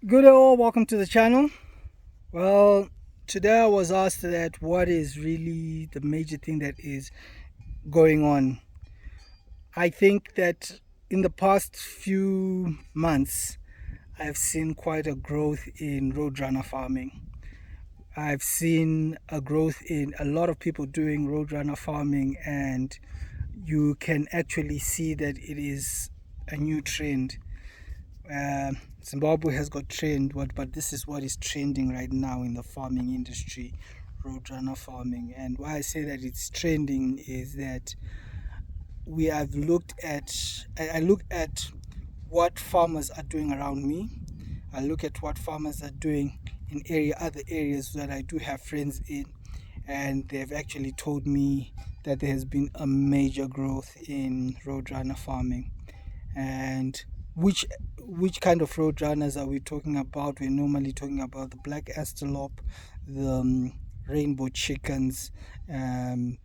Good day all, welcome to the channel. Well, today I was asked that what is really the major thing that is going on. I think that in the past few months, I've seen quite a growth in roadrunner farming. I've seen a growth in a lot of people doing roadrunner farming, and you can actually see that it is a new trend. Zimbabwe has got trend, but this is what is trending right now in the farming industry, roadrunner farming. And why I say that it's trending is that we have looked at, I look at what farmers are doing around me. I look at what farmers are doing in other areas that I do have friends in, and they've actually told me that there has been a major growth in roadrunner farming. And which which kind of roadrunners are we talking about? We're normally talking about the black antelope, the rainbow chickens, the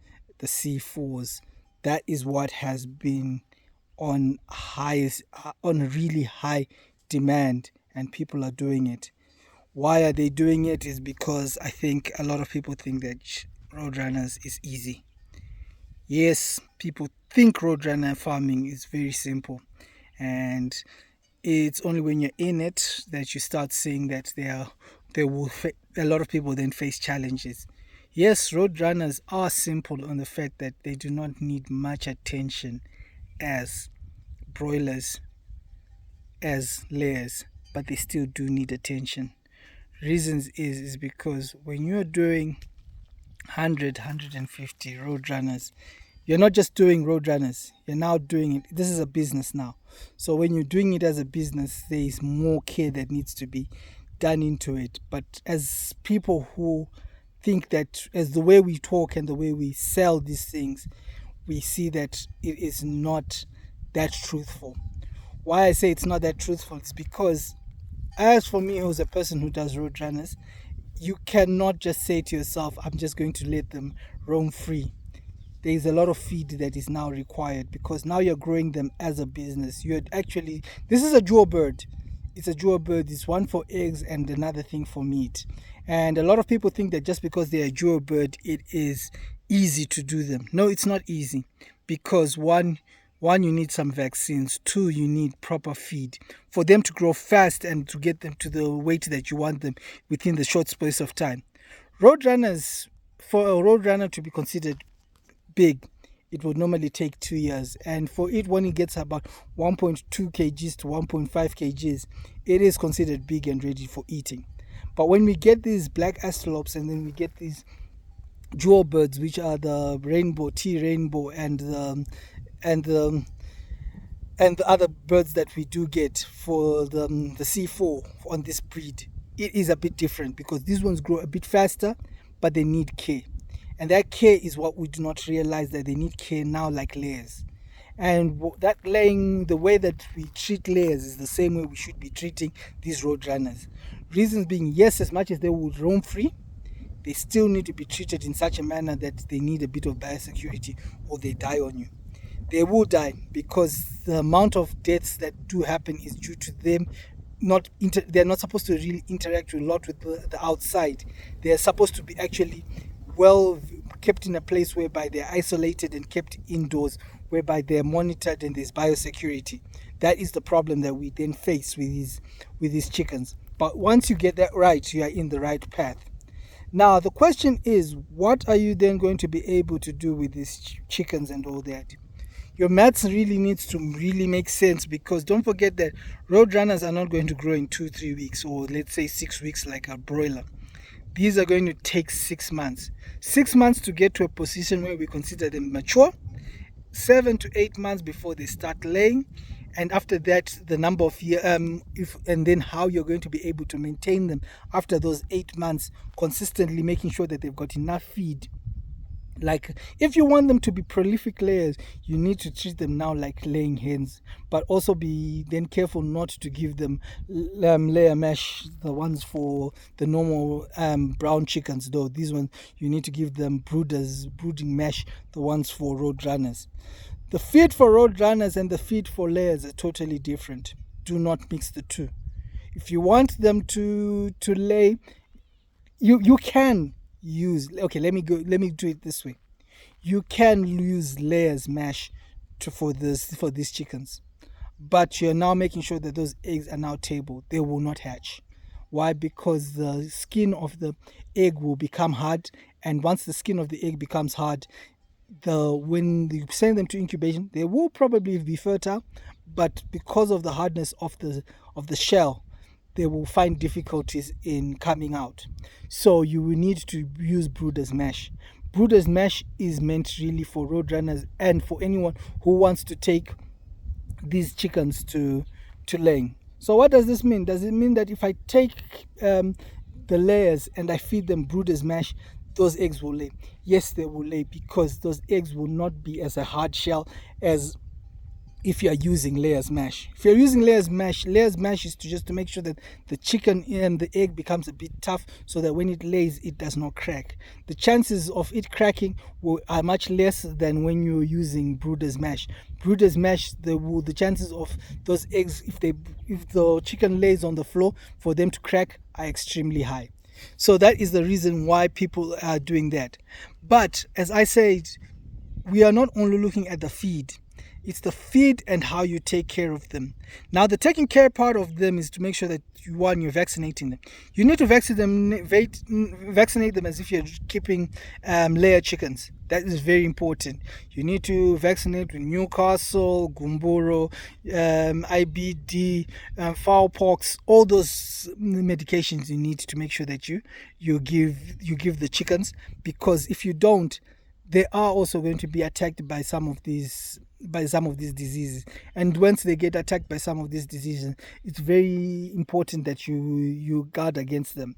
C4s. That is what has been on really high demand, and people are doing it. Why are they doing it? Is because I think a lot of people think that roadrunners is easy. Yes, people think roadrunner farming is very simple, and it's only when you're in it that you start seeing that a lot of people then face challenges. Yes, roadrunners are simple on the fact that they do not need much attention as broilers, as layers, but they still do need attention. Reasons is because when you're doing 100 roadrunners, you're not just doing roadrunners, you're now doing it. This is a business now. So when you're doing it as a business, there is more care that needs to be done into it. But as people who think that, as the way we talk and the way we sell these things, we see that it is not that truthful. Why I say it's not that truthful is because, as for me, who's a person who does roadrunners, you cannot just say to yourself, I'm just going to let them roam free. There is a lot of feed that is now required, because now you're growing them as a business. This is a dual bird. It's a dual bird. It's one for eggs and another thing for meat. And a lot of people think that just because they're a dual bird, it is easy to do them. No, it's not easy, because one, you need some vaccines. Two, you need proper feed for them to grow fast and to get them to the weight that you want them within the short space of time. Roadrunners, for a roadrunner to be considered big, it would normally take 2 years. And for it, when it gets about 1.2 kgs to 1.5 kgs, it is considered big and ready for eating. But when we get these black antelopes, and then we get these jewel birds, which are the rainbow, T-rainbow, and the other birds that we do get for the C4 on this breed, it is a bit different, because these ones grow a bit faster, but they need care. And that care is what we do not realize, that they need care now like layers. And that laying, the way that we treat layers is the same way we should be treating these roadrunners. Reasons being, yes, as much as they will roam free, they still need to be treated in such a manner that they need a bit of biosecurity, or they die on you. They will die, because the amount of deaths that do happen is due to them they're not supposed to really interact a lot with the outside. They're supposed to be actually well kept in a place whereby they're isolated and kept indoors, whereby they're monitored and there's biosecurity. That is the problem that we then face with these chickens. But once you get that right, you are in the right path. Now the question is, what are you then going to be able to do with these chickens and all that? Your maths really needs to really make sense, because don't forget that roadrunners are not going to grow in 2-3 weeks, or let's say 6 weeks like a broiler. These are going to take 6 months. 6 months to get to a position where we consider them mature. 7 to 8 months before they start laying. And after that, the number of years, and then how you're going to be able to maintain them after those 8 months, consistently making sure that they've got enough feed. Like, if you want them to be prolific layers, you need to treat them now like laying hens, but also be then careful not to give them layer mash, the ones for the normal brown chickens. Though these ones, you need to give them brooding mash, the ones for roadrunners. The feed for roadrunners and the feed for layers are totally different. Do not mix the two. If you want them to lay, you can use, okay, let me do it this way. You can use layers mash for these chickens, but you're now making sure that those eggs are now tabled. They will not hatch. Why? Because the skin of the egg will become hard, and once the skin of the egg becomes hard, when you send them to incubation, they will probably be fertile, but because of the hardness of the shell, they will find difficulties in coming out. So you will need to use brooder's mash. Brooder's mash is meant really for roadrunners and for anyone who wants to take these chickens to laying. So what does this mean? Does it mean that if I take the layers and I feed them brooder's mash, those eggs will lay? Yes, they will lay, because those eggs will not be as a hard shell as if you are using layers mash. If you're using layers mash is to make sure that the chicken and the egg becomes a bit tough, so that when it lays, it does not crack. The chances of it cracking are much less than when you're using brooder's mash. Brooder's mash, the chances of those eggs, if the chicken lays on the floor, for them to crack are extremely high. So that is the reason why people are doing that. But as I said, we are not only looking at the feed. It's the feed and how you take care of them. Now, the taking care part of them is to make sure that you're vaccinating them. You need to vaccinate them as if you're keeping layer chickens. That is very important. You need to vaccinate with Newcastle, Gumboro, IBD, fowl-pox, all those medications you need to make sure that you give the chickens, because if you don't, they are also going to be attacked by some of these diseases. And once they get attacked by some of these diseases, it's very important that you guard against them.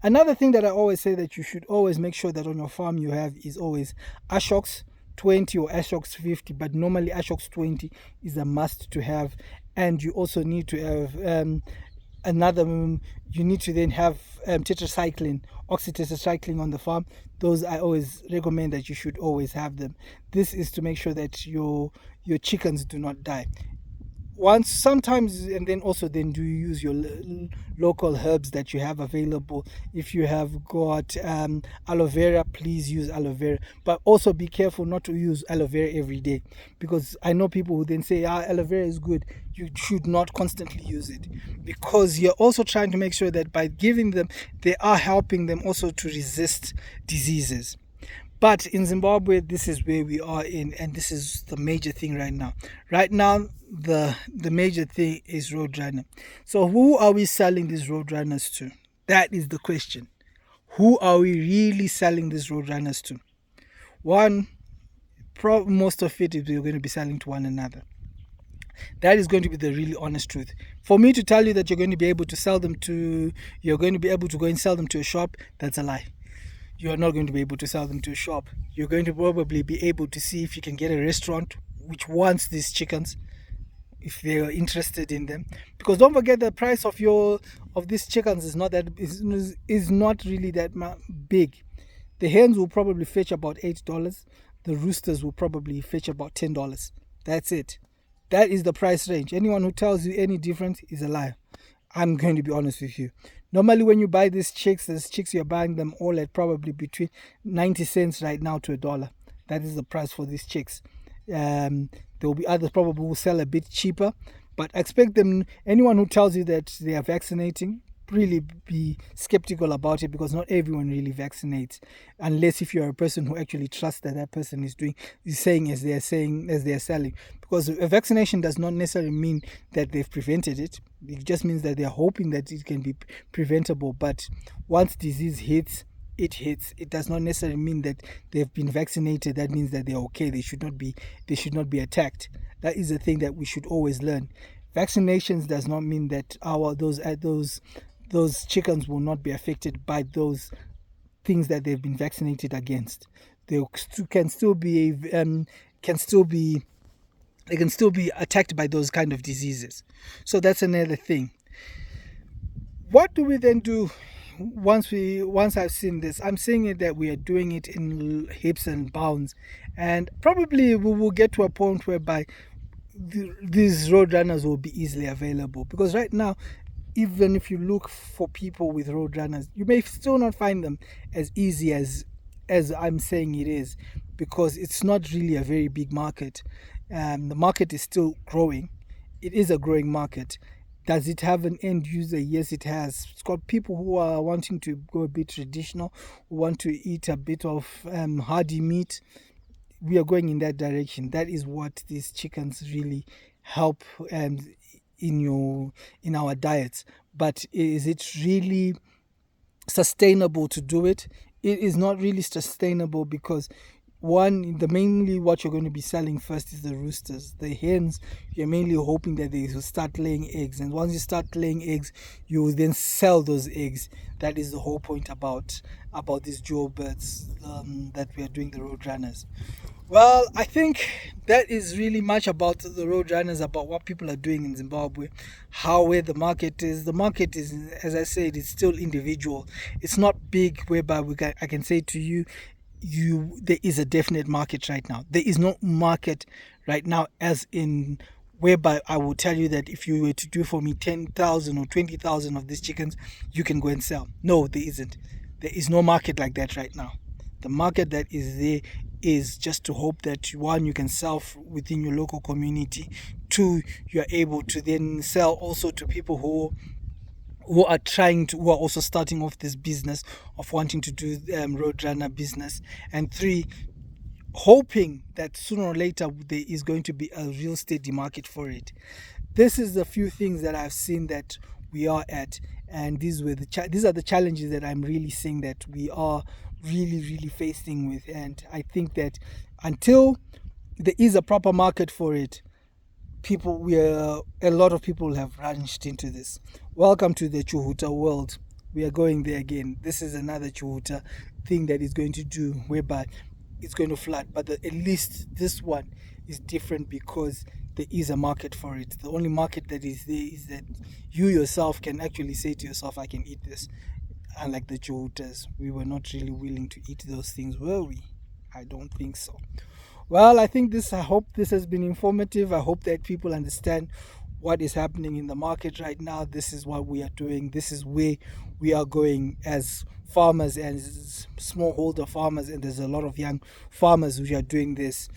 Another thing that I always say that you should always make sure that on your farm you have is always Ashox 20 or Ashox 50, but normally Ashox 20 is a must to have. And you also need to have you need to then have oxytetracycline on the farm. Those I always recommend that you should always have them. This is to make sure that your chickens do not die. Sometimes, and then also then do you use your local herbs that you have available. If you have got aloe vera, please use aloe vera, but also be careful not to use aloe vera every day, because I know people who then say aloe vera is good. You should not constantly use it, because you're also trying to make sure that by giving them, they are helping them also to resist diseases. But in Zimbabwe, this is where we are in, and this is the major thing right now. Right now, the major thing is Roadrunner. So who are we selling these Roadrunners to? That is the question. Who are we really selling these Roadrunners to? One, most of it is we're going to be selling to one another. That is going to be the really honest truth. For me to tell you that you're going to be able to go and sell them to a shop, that's a lie. You're not going to be able to sell them to a shop. You're going to probably be able to see if you can get a restaurant which wants these chickens, if they are interested in them. Because don't forget, the price of these chickens is not really that big. The hens will probably fetch about $8. The roosters will probably fetch about $10. That's it. That is the price range. Anyone who tells you any different is a liar. I'm going to be honest with you. Normally, when you buy these chicks, you're buying them all at probably between 90 cents right now to $1. That is the price for these chicks. There will be others probably will sell a bit cheaper, but expect them. Anyone who tells you that they are vaccinating, really be skeptical about it, because not everyone really vaccinates, unless if you're a person who actually trusts that person is saying as they are selling. Because a vaccination does not necessarily mean that they've prevented it. It just means that they are hoping that it can be preventable. But once disease hits, it hits. It does not necessarily mean that they've been vaccinated. That means that they're okay. They should not be attacked. That is a thing that we should always learn. Vaccinations does not mean that those chickens will not be affected by those things that they've been vaccinated against. They can still be attacked by those kind of diseases. So that's another thing. What do we then do once I've seen this? I'm saying it that we are doing it in heaps and bounds, and probably we will get to a point whereby these Roadrunners will be easily available, because right now even if you look for people with Roadrunners, you may still not find them as easy as I'm saying it is, because it's not really a very big market. The market is still growing. It is a growing market. Does it have an end user? Yes, it has. It's got people who are wanting to go a bit traditional, who want to eat a bit of hardy meat. We are going in that direction. That is what these chickens really help in our diets. But is it really sustainable to do it? It is not really sustainable, because one, the mainly what you're going to be selling first is the roosters. The hens, you're mainly hoping that they will start laying eggs, and once you start laying eggs, you will then sell those eggs. That is the whole point about these dual birds, that we are doing the Roadrunners. Well, I think that is really much about the Roadrunners, about what people are doing in Zimbabwe, where the market is. The market is, as I said, it's still individual. It's not big, whereby I can say to you, there is a definite market right now. There is no market right now, as in whereby I will tell you that if you were to do for me 10,000 or 20,000 of these chickens, you can go and sell. No, there isn't. There is no market like that right now. The market that is there is just to hope that, one, you can sell within your local community. Two, you are able to then sell also to people who are also starting off this business of wanting to do Roadrunner business. And three, hoping that sooner or later there is going to be a real steady market for it. This is the few things that I've seen that we are at, and these are the challenges that I'm really seeing that we are really facing with. And I think that until there is a proper market for it, a lot of people have runched into this. Welcome to the Chuhuta world. We are going there again. This is another Chuhuta thing that is going to do, whereby it's going to flood. But at least this one is different, because there is a market for it. The only market that is there is that you yourself can actually say to yourself, I can eat this. Unlike the Chuhutas, we were not really willing to eat those things, were we? I don't think so. Well, I hope this has been informative. I hope that people understand what is happening in the market right now. This is what we are doing. This is where we are going as farmers and smallholder farmers. And there's a lot of young farmers who are doing this.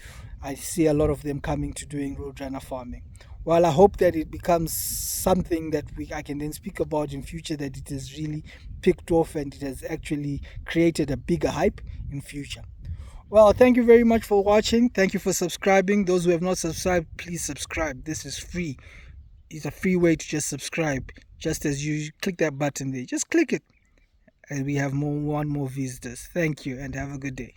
I see a lot of them coming to doing Roadrunner farming. Well, I hope that it becomes something that I can then speak about in future, that it has really picked off and it has actually created a bigger hype in future. Well, thank you very much for watching. Thank you for subscribing. Those who have not subscribed, please subscribe. This is free. It's a free way to just subscribe. Just as you click that button there, just click it. And we have one more visitors. Thank you and have a good day.